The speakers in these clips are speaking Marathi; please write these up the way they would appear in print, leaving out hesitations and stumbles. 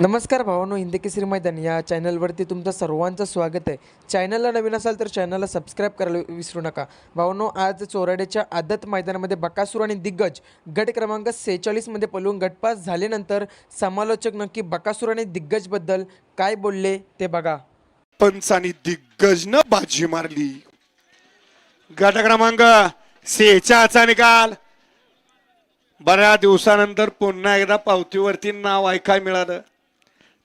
नमस्कार भावांनो, हिंदकेसरी मैदान या चॅनलवरती तुमचं सर्वांचं स्वागत आहे. चॅनलला नवीन असाल तर चॅनलला सबस्क्राईब करायला विसरू नका. भावांनो, आज चोराड्याच्या आदत मैदानामध्ये बकासूर आणि दिग्गज गट क्रमांक 46 मध्ये पळून गटपास झाल्यानंतर समालोचक नक्की बकासूर आणि दिग्गजबद्दल काय बोलले ते बघा. पंचांनी दिग्गजनं बाजी मारली. गट क्रमांक 46चा निकाल. बऱ्याच दिवसानंतर पुन्हा एकदा पावतीवरती नाव ऐकायला मिळालं.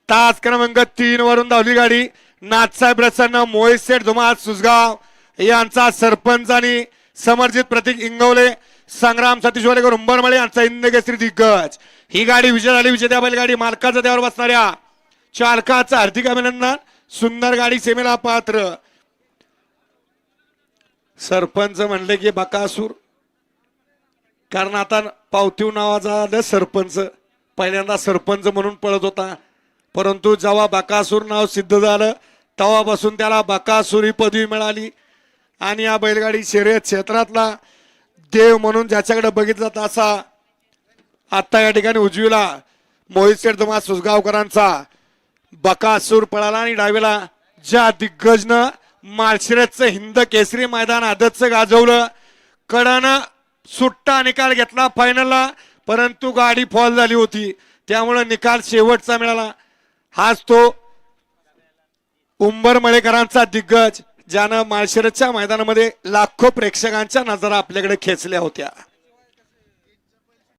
तास क्रमांक 3 वरून धावली गाडी. नाथसाहेब प्रसन्न, मोहित शेठ धुमाळ सुसगाव यांचा सरपंच आणि समर्जित प्रतीक इंगवले, संग्राम सतीश वालेकर उंबरमळे यांचा हिंदकेसरी दिग्गज. ही गाडी विजय झाली. विजेत्या बैलगाडी मालकाचा त्यावर बसणाऱ्या चालकाचं हार्दिक अभिनंदन. सुंदर गाडी सेमेला पात्र. सरपंच म्हणले की बकासूर, कारण आता पावतीव नावाचा सरपंच पहिल्यांदा सरपंच म्हणून पळत होता, परंतु जेव्हा बकासूर नाव सिद्ध झालं तेव्हापासून त्याला बकासूर ही पदवी मिळाली. आणि या बैलगाडी शर्यत क्षेत्रातला देव म्हणून ज्याच्याकडे बघितला तसा आता या ठिकाणी उजवीला मोहित शेठ धुमाळ सुसगावकरांचा बकासूर पळाला. आणि डावीला ज्या दिग्गजनं माळशिरसचं हिंद केसरी मैदान आदतचं गाजवलं, कडनं सुट्टा निकाल घेतला फायनलला, परंतु गाडी फॉल झाली होती त्यामुळे निकाल शेवटचा मिळाला. हाच तो उंबरमळेकरांचा दिग्गज, ज्यानं माळशिरसच्या मैदानामध्ये लाखो प्रेक्षकांच्या नजरा आपल्याकडे खेचल्या होत्या.